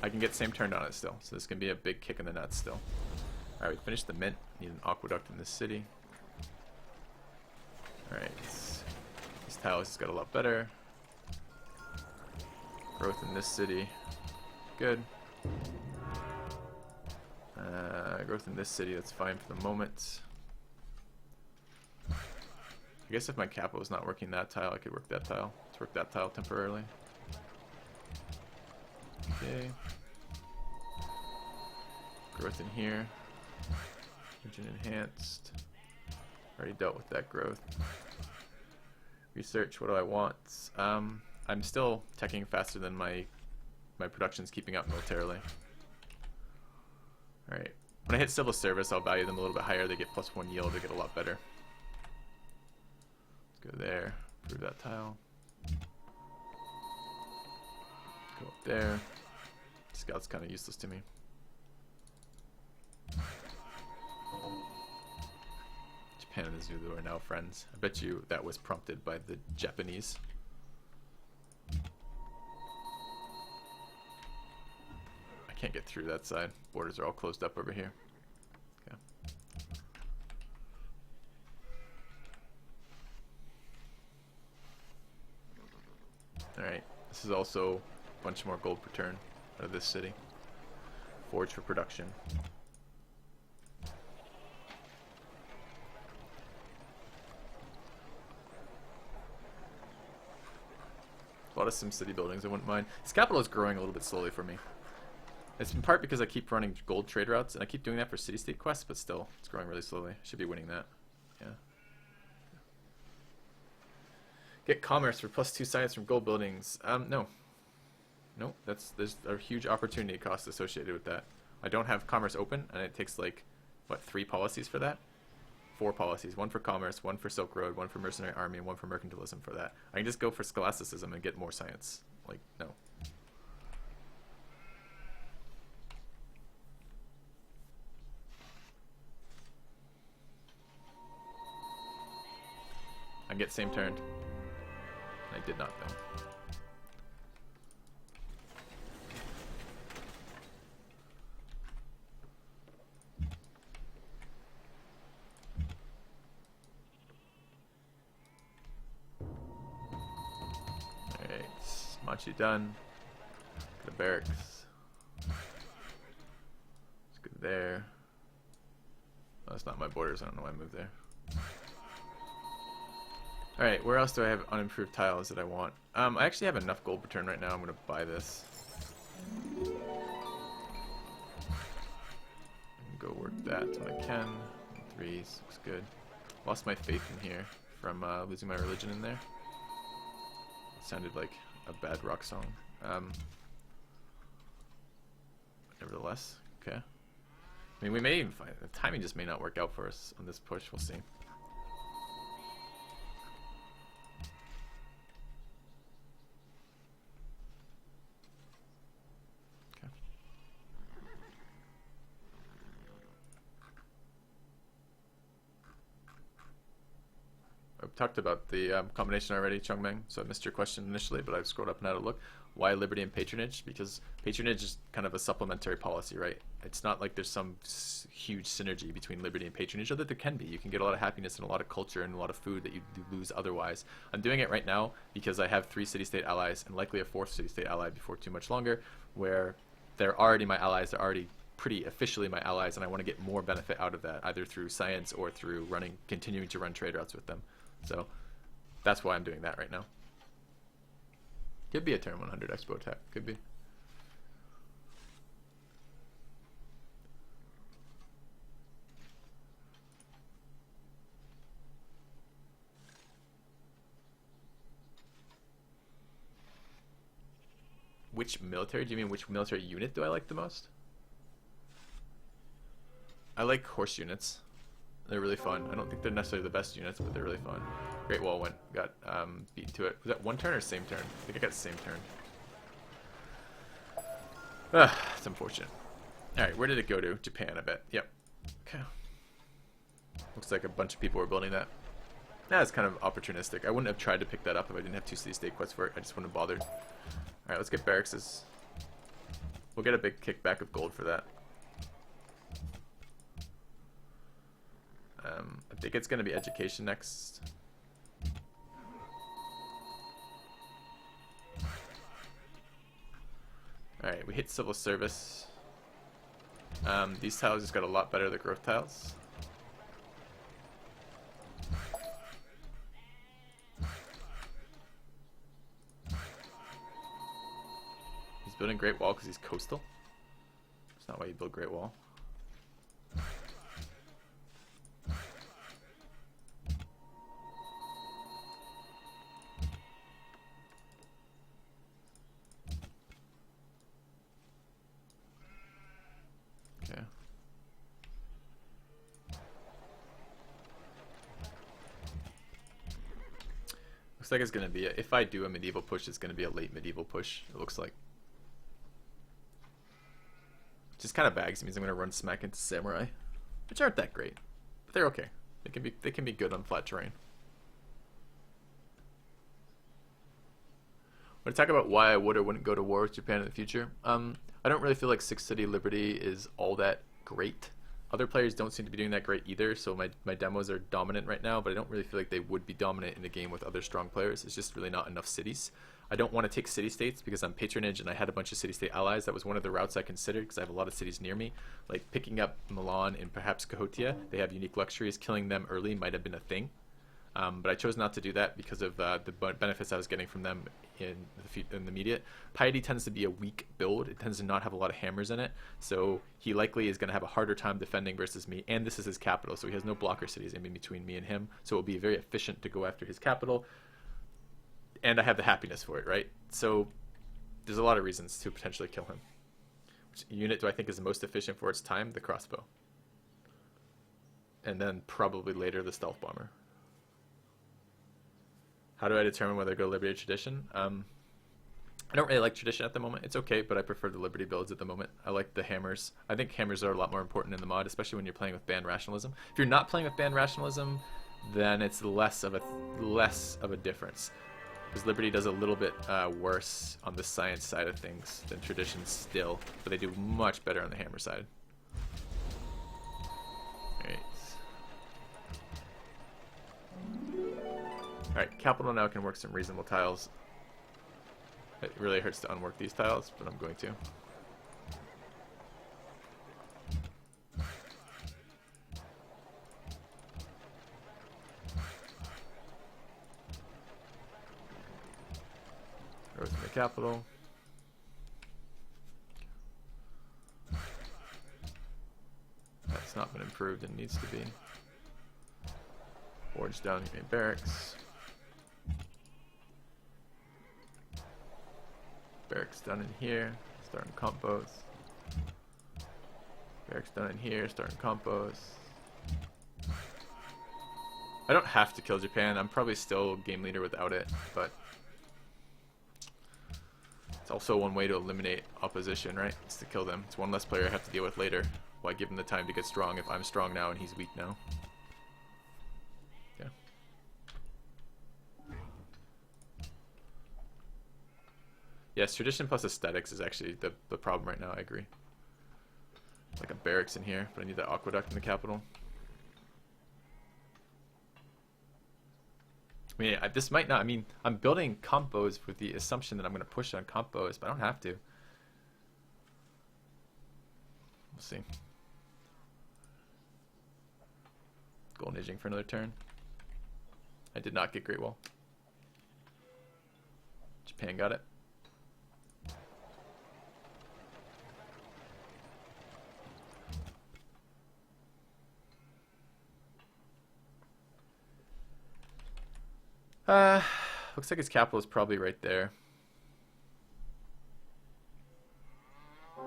I can get same turn on it still. So this can be a big kick in the nuts still. Alright, we finished the mint. Need an aqueduct in this city. Alright, this tile has got a lot better. Growth in this city. Good. Growth in this city, that's fine for the moment. I guess if my capital was not working that tile, I could work that tile. Let's work that tile temporarily. Okay. Growth in here. Engine enhanced. Already dealt with that growth. Research, what do I want? I'm still teching faster than my production's keeping up militarily. Alright. When I hit civil service, I'll value them a little bit higher. They get +1 yield, they get a lot better. Let's go there. Improve that tile. Go up there. Scout's kind of useless to me. Japan and the Zulu are now friends. I bet you that was prompted by the Japanese. I can't get through that side. Borders are all closed up over here. Okay. Alright, this is also a bunch more gold per turn out of this city. Forge for production. A lot of sim city buildings I wouldn't mind. This capital is growing a little bit slowly for me. It's in part because I keep running gold trade routes, and I keep doing that for city-state quests, but still, it's growing really slowly. I should be winning that. Yeah. Get commerce for +2 science from gold buildings. No. No, there's a huge opportunity cost associated with that. I don't have commerce open, and it takes like, what, 3 policies for that? 4 policies. 1 for commerce, 1 for Silk Road, 1 for mercenary army, and 1 for mercantilism for that. I can just go for scholasticism and get more science. Like, no. I get same turn. I did not though. Alright, Machi done. Go to barracks. Let's go there. Oh, that's not my borders, I don't know why I moved there. Alright, where else do I have unimproved tiles that I want? I actually have enough gold per turn right now. I'm going to buy this. I can go work that when I can. 3s, looks good. Lost my faith in here from losing my religion in there. It sounded like a bad rock song. Nevertheless, okay. I mean, we may even find the timing just may not work out for us on this push. We'll see. I've talked about the combination already, Chungmeng, so I missed your question initially, but I've scrolled up and had a look. Why liberty and patronage? Because patronage is kind of a supplementary policy, right? It's not like there's some huge synergy between liberty and patronage, although there can be. You can get a lot of happiness and a lot of culture and a lot of food that you lose otherwise. I'm doing it right now because I have 3 city-state allies and likely a 4th city-state ally before too much longer, where they're already my allies, they're already pretty officially my allies, and I want to get more benefit out of that, either through science or through continuing to run trade routes with them. So that's why I'm doing that right now. Could be a turn 100 expo attack. Could be. Which military? Do you mean which military unit do I like the most? I like horse units. They're really fun. I don't think they're necessarily the best units, but they're really fun. Great Wall got beaten to it. Was that 1 turn or same turn? I think I got same turn. It's unfortunate. Alright, where did it go to? Japan, I bet. Yep. Okay. Looks like a bunch of people were building that. That's kind of opportunistic. I wouldn't have tried to pick that up if I didn't have 2 city-state quests for it. I just wouldn't have bothered. Alright, let's get barracks. We'll get a big kickback of gold for that. I think it's going to be education next. Alright, we hit civil service. These tiles just got a lot better, the growth tiles. He's building Great Wall because he's coastal. That's not why you build Great Wall. Okay. Looks like it's going to be if I do a medieval push, it's going to be a late medieval push, it looks like. Just kind of bags means I'm going to run smack into samurai, which aren't that great, but they're okay. They can be good on flat terrain. When I talk about why I would or wouldn't go to war with Japan in the future, I don't really feel like Six City Liberty is all that great. Other players don't seem to be doing that great either, so my demos are dominant right now, but I don't really feel like they would be dominant in a game with other strong players. It's just really not enough cities. I don't want to take city-states because I'm patronage and I had a bunch of city-state allies. That was one of the routes I considered because I have a lot of cities near me. Like picking up Milan and perhaps Cahotia. They have unique luxuries. Killing them early might have been a thing. But I chose not to do that because of the benefits I was getting from them in the immediate. Piety tends to be a weak build. It tends to not have a lot of hammers in it. So he likely is going to have a harder time defending versus me. And this is his capital, so he has no blocker cities in between me and him. So it will be very efficient to go after his capital. And I have the happiness for it, right? So there's a lot of reasons to potentially kill him. Which unit do I think is the most efficient for its time? The crossbow. And then probably later the stealth bomber. How do I determine whether to go Liberty or Tradition? I don't really like Tradition at the moment. It's okay, but I prefer the Liberty builds at the moment. I like the hammers. I think hammers are a lot more important in the mod, especially when you're playing with band rationalism. If you're not playing with band rationalism, then it's less of a difference. Because Liberty does a little bit worse on the science side of things than Tradition still, but they do much better on the hammer side. Alright. Alright, capital now can work some reasonable tiles. It really hurts to unwork these tiles, but I'm going to. Goes to the capital. That's not been improved and needs to be. Forge down your main barracks. Barracks done in here, starting compos. Barracks done in here, starting compos. I don't have to kill Japan. I'm probably still game leader without it, but it's also one way to eliminate opposition, right? It's to kill them. It's one less player I have to deal with later. Why give him the time to get strong if I'm strong now and he's weak now? Yeah. Yes, tradition plus aesthetics is actually the problem right now, I agree. Like a barracks in here, but I need that aqueduct in the capital. I mean, this might not, I mean, I'm building compos with the assumption that I'm going to push on compos, but I don't have to. We'll see. Golden Aging for another turn. I did not get Great Wall. Japan got it. Looks like his capital is probably right there. How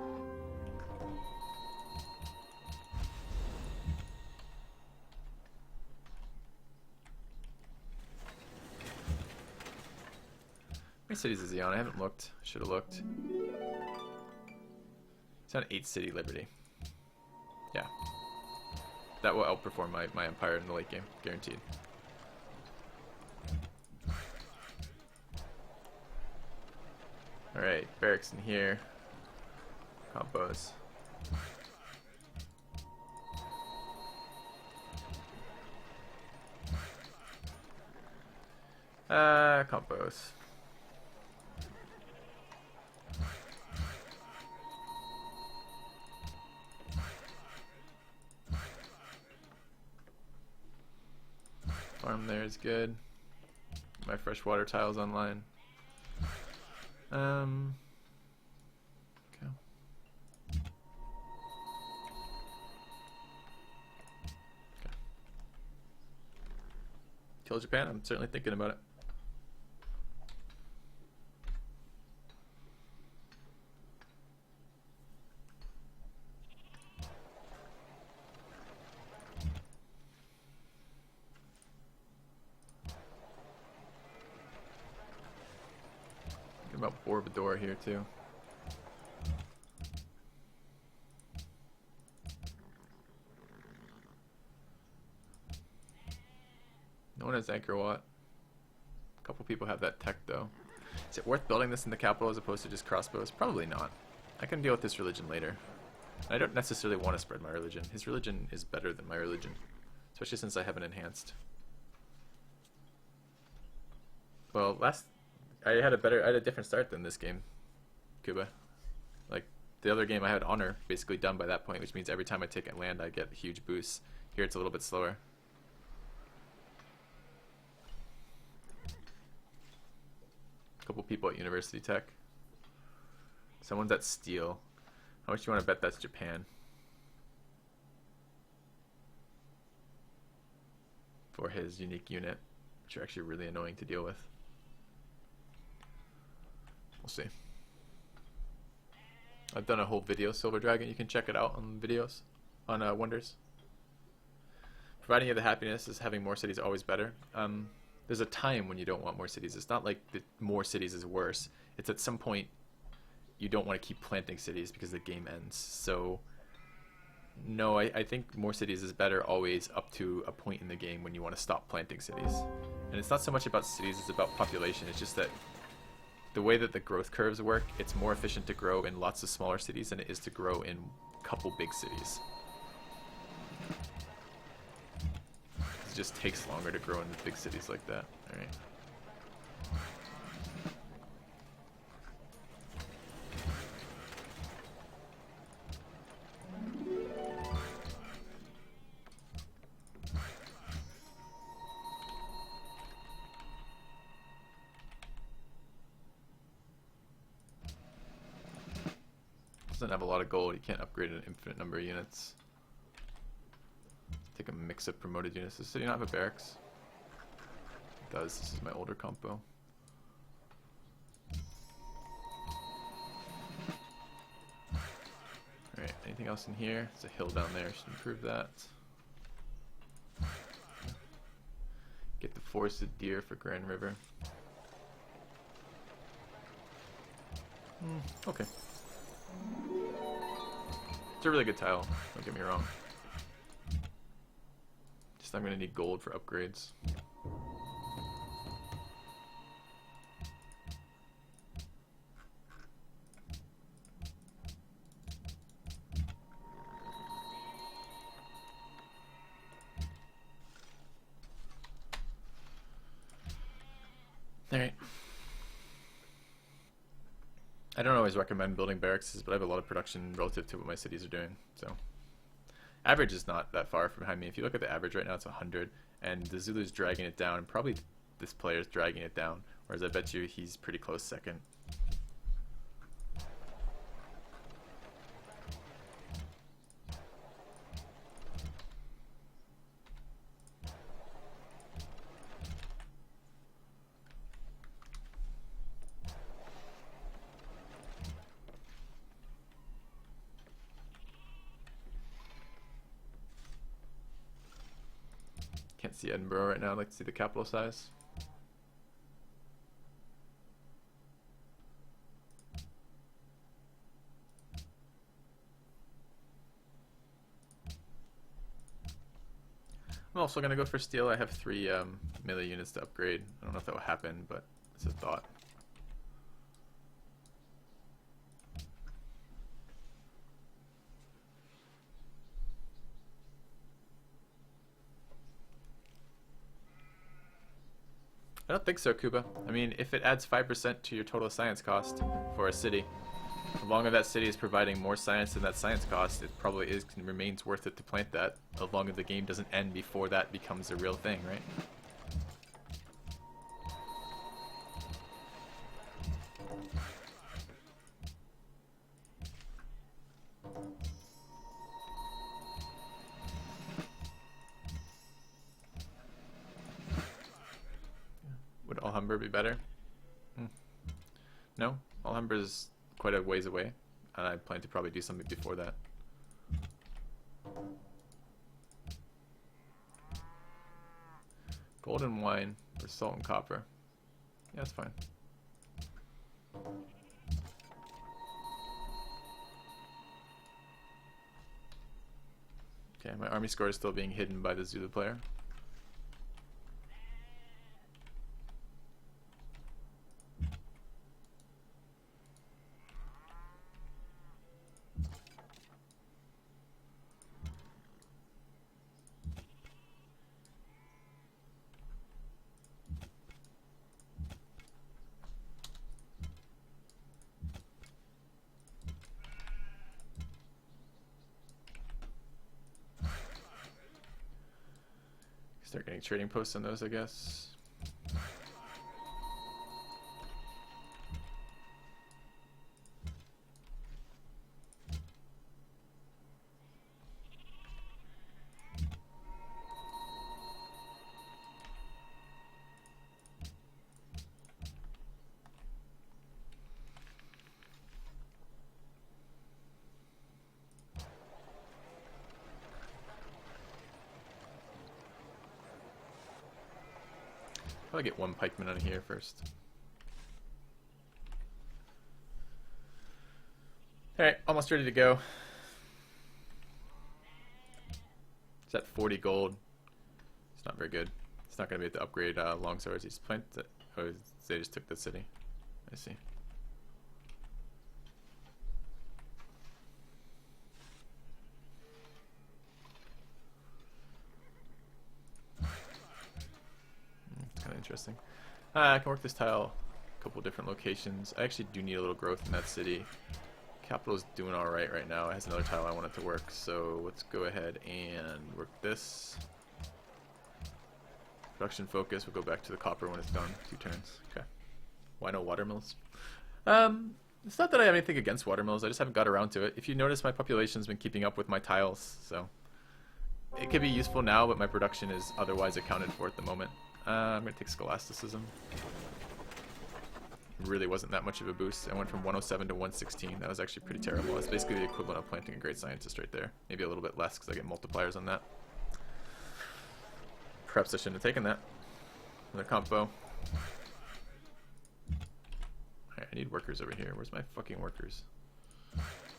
many cities is he on? I haven't looked. Should have looked. He's on 8 city Liberty. Yeah. That will outperform my empire in the late game. Guaranteed. Alright, barracks in here. Combos. Combos. Farm there is good. My freshwater tile's online. Okay. Kill Japan? I'm certainly thinking about it. Thinking about Borobudur here too. No one has Anchor Watt. A couple people have that tech though. Is it worth building this in the capital as opposed to just crossbows? Probably not. I can deal with this religion later. I don't necessarily want to spread my religion. His religion is better than my religion, especially since I haven't enhanced. Well, I had a different start than this game, Kuba. Like the other game, I had honor basically done by that point, which means every time I take a land, I get huge boosts. Here, it's a little bit slower. A couple people at University Tech. Someone's at Steel. How much do you want to bet that's Japan? For his unique unit, which are actually really annoying to deal with. We'll see. I've done a whole video, Silver Dragon. You can check it out on videos, on Wonders. Providing you the happiness is having more cities always better. There's a time when you don't want more cities. It's not like the more cities is worse. It's at some point you don't want to keep planting cities because the game ends. So no, I think more cities is better always up to a point in the game when you want to stop planting cities. And it's not so much about cities, it's about population. It's just that the way that the growth curves work, it's more efficient to grow in lots of smaller cities than it is to grow in a couple big cities. It just takes longer to grow in the big cities like that. Alright. Doesn't have a lot of gold. You can't upgrade an infinite number of units. Take a mix of promoted units. Does the city not have a barracks? It does. This is my older compo. Alright, anything else in here? There's a hill down there. Should improve that. Get the forested deer for Grand River. Okay. It's a really good tile, don't get me wrong. Just I'm gonna need gold for upgrades. Alright. I don't always recommend building barracks, but I have a lot of production relative to what my cities are doing. So, average is not that far from behind me. If you look at the average right now, it's 100, and the Zulu's dragging it down, and probably this player's dragging it down. Whereas I bet you he's pretty close second. Can't see Edinburgh right now. I'd like to see the capital size. I'm also going to go for steel. I have 3 melee units to upgrade. I don't know if that will happen, but it's a thought. I don't think so, Kuba. I mean, if it adds 5% to your total science cost for a city, as long as that city is providing more science than that science cost, it probably is remains worth it to plant that, as long as the game doesn't end before that becomes a real thing, right? Would Alhambra be better? No, Alhambra is quite a ways away, and I plan to probably do something before that. Gold and wine for salt and copper. Yeah, that's fine. Okay, my army score is still being hidden by the Zulu player. Start getting trading posts on those, I guess. Probably get one pikeman out of here first. Alright, almost ready to go. It's at 40 gold. It's not very good. It's not going to be able to upgrade longswords. He just planted it. Oh, they just took the city. I see. Kind of interesting. I can work this tile a couple different locations. I actually do need a little growth in that city. Capital's doing alright right now. It has another tile I want it to work, so let's go ahead and work this. Production focus, we'll go back to the copper when it's done. 2 turns. Okay. Why no watermills? It's not that I have anything against watermills, I just haven't got around to it. If you notice, my population's been keeping up with my tiles, so it could be useful now, but my production is otherwise accounted for at the moment. I'm going to take Scholasticism. It really wasn't that much of a boost. I went from 107 to 116. That was actually pretty terrible. That's basically the equivalent of planting a great scientist right there. Maybe a little bit less because I get multipliers on that. Perhaps I shouldn't have taken that. Another combo. Alright, I need workers over here. Where's my fucking workers?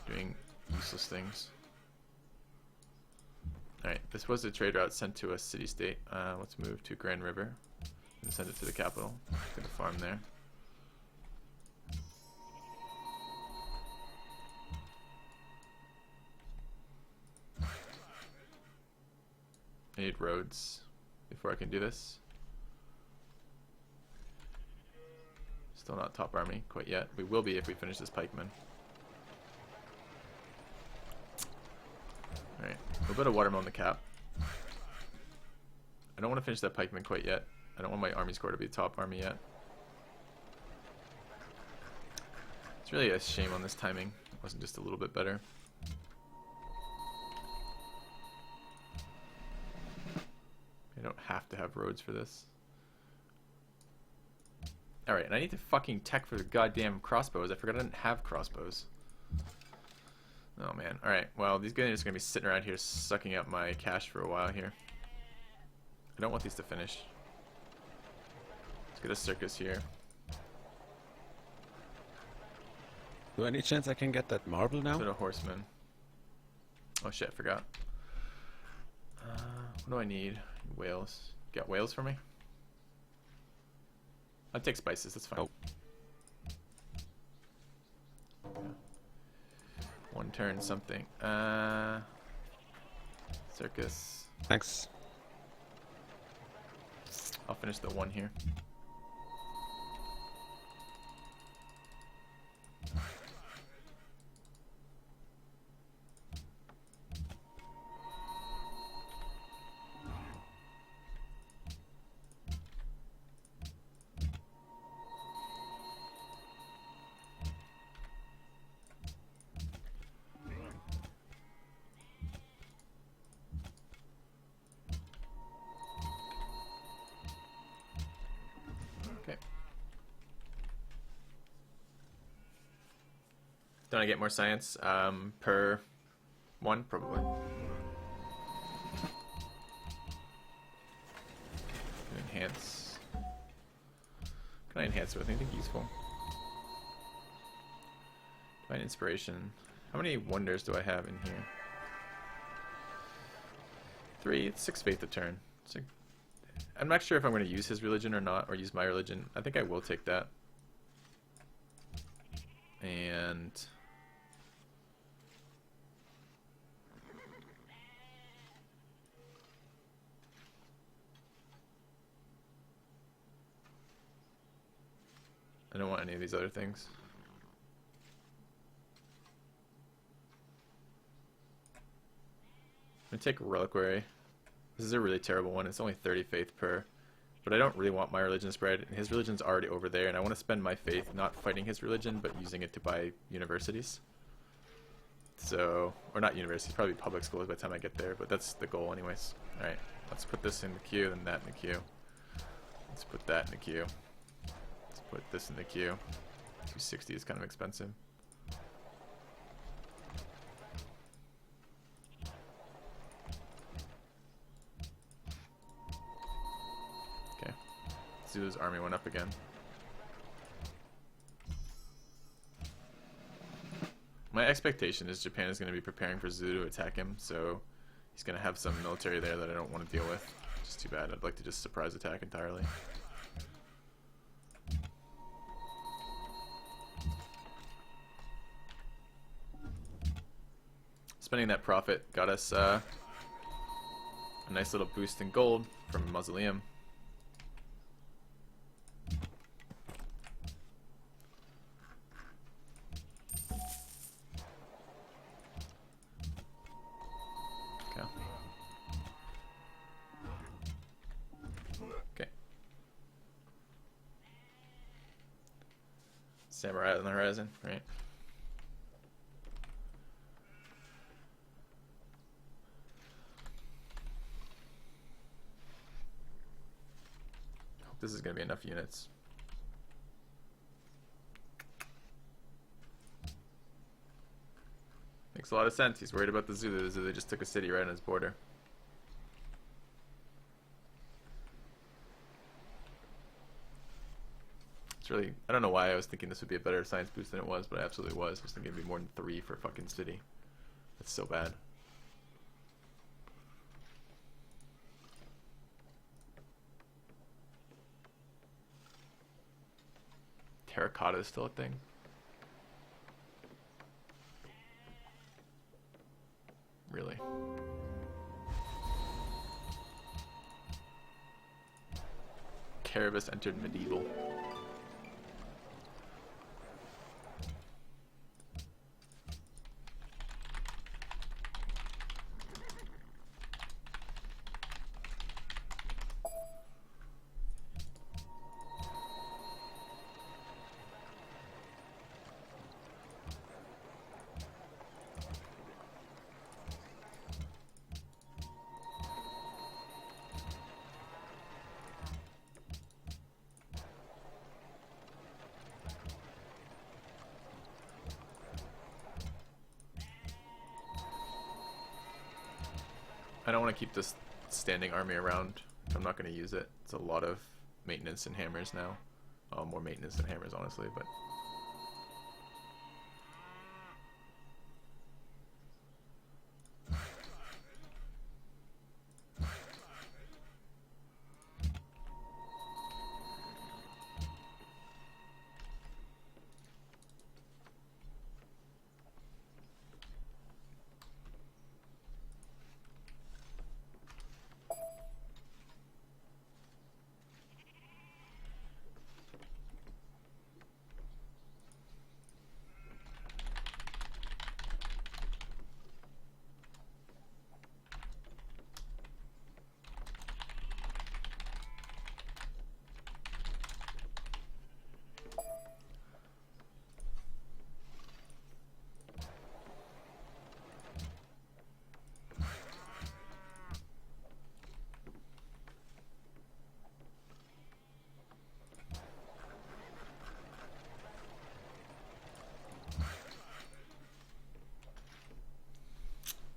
Doing useless things. Alright, this was a trade route sent to a city-state. Let's move to Grand River and send it to the capital. Get a farm there. I need roads before I can do this. Still not top army quite yet. We will be if we finish this pikeman. Alright, a little bit of watermill in the cap. I don't want to finish that pikeman quite yet. I don't want my army score to be top army yet. It's really a shame on this timing. It wasn't just a little bit better. I don't have to have roads for this. Alright, and I need to fucking tech for the goddamn crossbows. I forgot I didn't have crossbows. Oh man, alright, well these guys are just going to be sitting around here sucking up my cash for a while here. I don't want these to finish. Let's get a circus here. Do any chance I can get that marble now? Let's get a horseman. Oh shit, I forgot. What do I need? Whales. Got whales for me? I'll take spices, that's fine. Oh. One turn something. Circus. Thanks. I'll finish the one here. Don't I get more science per one? Probably. Enhance. Can I enhance it with anything useful? Divine inspiration. How many wonders do I have in here? 3, 6 faith a turn. So I'm not sure if I'm going to use his religion or not, or use my religion. I think I will take that. And I don't want any of these other things. I'm going to take Reliquary. This is a really terrible one. It's only 30 faith per. But I don't really want my religion spread. And his religion's already over there. And I want to spend my faith not fighting his religion, but using it to buy universities. So, or not universities, probably public schools by the time I get there. But that's the goal anyways. Alright, let's put this in the queue, then that in the queue. Let's put that in the queue. Let's put this in the queue. 260 is kind of expensive. Okay. Zulu's army went up again. My expectation is Japan is going to be preparing for Zulu to attack him, so he's going to have some military there that I don't want to deal with. Which is too bad. I'd like to just surprise attack entirely. Spending that profit got us a nice little boost in gold from Mausoleum. Okay. Samurai on the horizon, right? Hope this is going to be enough units. Makes a lot of sense. He's worried about the Zulu. The Zulu just took a city right on his border. It's really, I don't know why I was thinking this would be a better science boost than it was, but it absolutely was. I was thinking it'd be more than 3 for fucking city. That's so bad. Terracotta is still a thing. Really? Karabas entered medieval. I don't want to keep this standing army around. I'm not going to use it. It's a lot of maintenance and hammers now. Oh, more maintenance than hammers, honestly, but...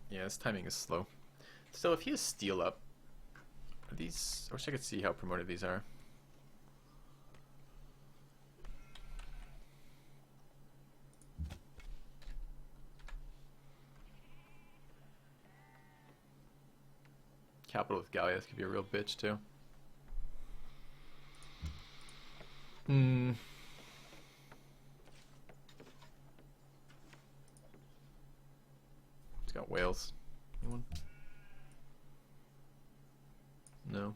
Yeah, his timing is slow. Still, if he has steel up, are these... I wish I could see how promoted these are. Capital with Gallias could be a real bitch too. It's got whales. Anyone? No.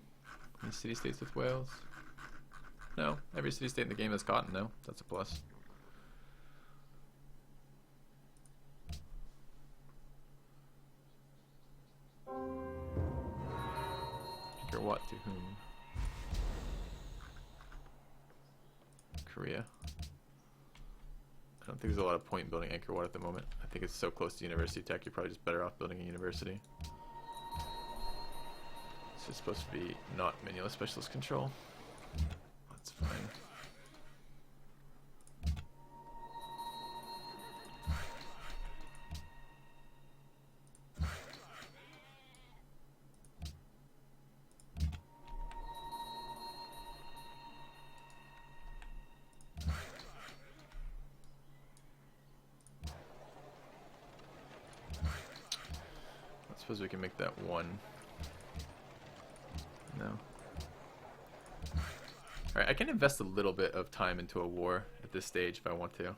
Any city-states with whales? No. Every city-state in the game has cotton, though. That's a plus. Or what to whom? Korea. I don't think there's a lot of point in building Angkor Wat at the moment. I think it's so close to university tech, you're probably just better off building a university. This is supposed to be not manual specialist control. That's fine. I suppose we can make that one. No. Alright, I can invest a little bit of time into a war at this stage if I want to. I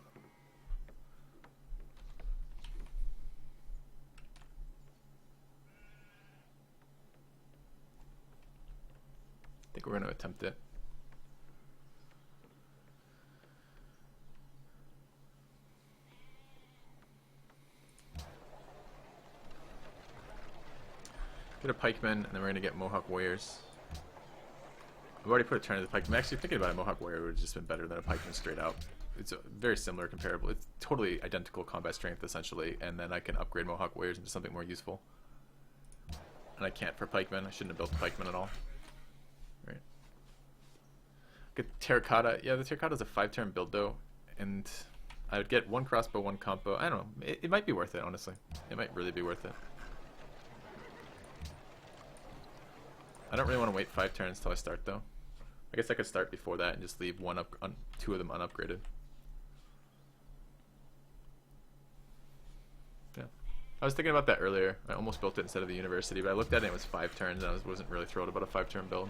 think we're going to attempt it. Get a pikeman, and then we're going to get Mohawk warriors. I've already put a turn to the pikeman. I'm actually thinking about a Mohawk warrior would have just been better than a pikeman straight out. It's a very similar, comparable. It's totally identical combat strength, essentially, and then I can upgrade Mohawk warriors into something more useful. And I can't for pikemen. I shouldn't have built the pikemen at all. Right. Get terracotta. Yeah, the terracotta is a 5-turn build, though, and I would get 1 crossbow, 1 combo. I don't know. It might be worth it, honestly. It might really be worth it. I don't really want to wait 5 turns till I start, though. I guess I could start before that and just leave 2 of them unupgraded. Yeah, I was thinking about that earlier. I almost built it instead of the university, but I looked at it and it was 5 turns, and I wasn't really thrilled about a 5-turn build.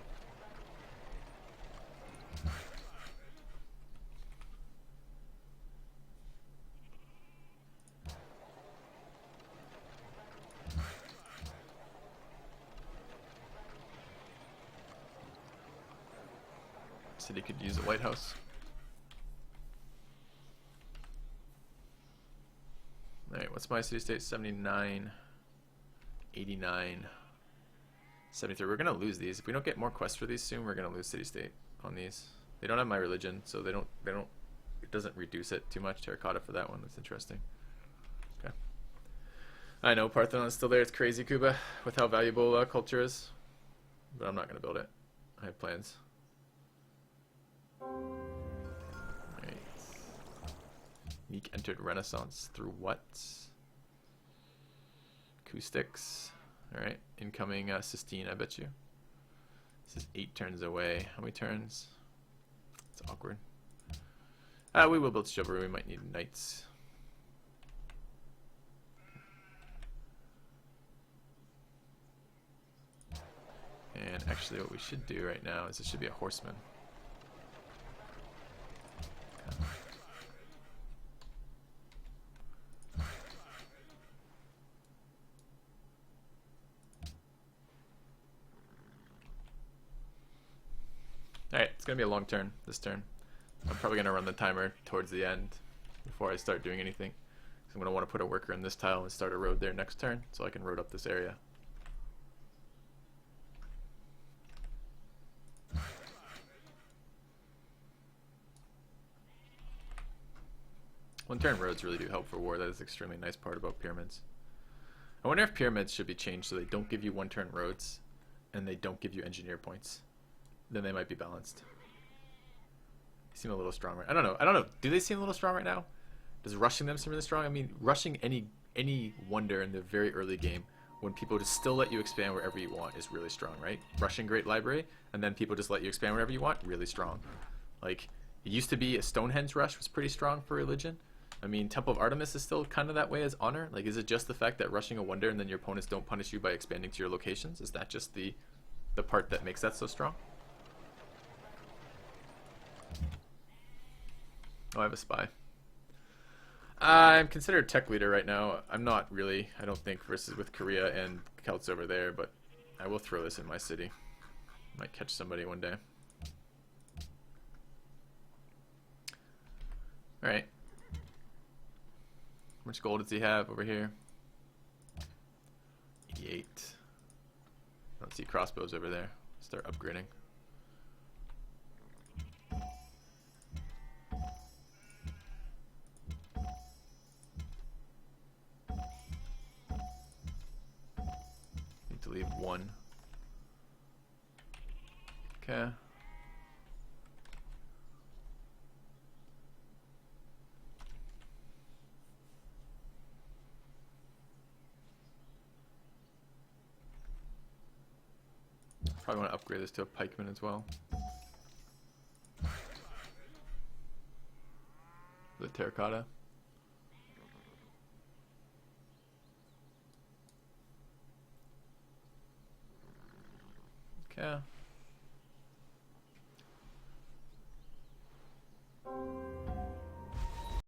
City could use a lighthouse. Alright, what's my city state? 79, 89, 73. We're gonna lose these. If we don't get more quests for these soon, we're gonna lose city state on these. They don't have my religion, so they don't it doesn't reduce it too much. Terracotta for that one. That's interesting. Okay. I know Parthenon's still there. It's crazy, Kuba, with how valuable culture is. But I'm not gonna build it. I have plans. Right. Meek entered Renaissance through what? Acoustics. Alright. Incoming Sistine, I bet you. This is 8 turns away. How many turns? It's awkward. We will build chivalry. We might need knights. And actually what we should do right now is it should be a horseman. Alright, it's going to be a long turn this turn. I'm probably going to run the timer towards the end before I start doing anything. So I'm going to want to put a worker in this tile and start a road there next turn so I can road up this area. One-turn roads really do help for war. That is an extremely nice part about pyramids. I wonder if pyramids should be changed so they don't give you one-turn roads and they don't give you engineer points. Then they might be balanced. They seem a little strong right. I don't know. Do they seem a little strong right now? Does rushing them seem really strong? I mean, rushing any any wonder in the very early game when people just still let you expand wherever you want is really strong, right? Rushing Great Library, and then people just let you expand wherever you want, really strong. Like, it used to be a Stonehenge rush was pretty strong for religion. I mean, Temple of Artemis is still kind of that way as honor. Like, is it just the fact that rushing a wonder and then your opponents don't punish you by expanding to your locations? Is that just the part that makes that so strong? Oh, I have a spy. I'm considered tech leader right now. I'm not really, I don't think, versus with Korea and Celts over there, but I will throw this in my city. Might catch somebody one day. Alright. How much gold does he have over here? 88. I don't see crossbows over there. Start upgrading. Need to leave one. Okay. Probably want to upgrade this to a pikeman as well. The terracotta. Okay.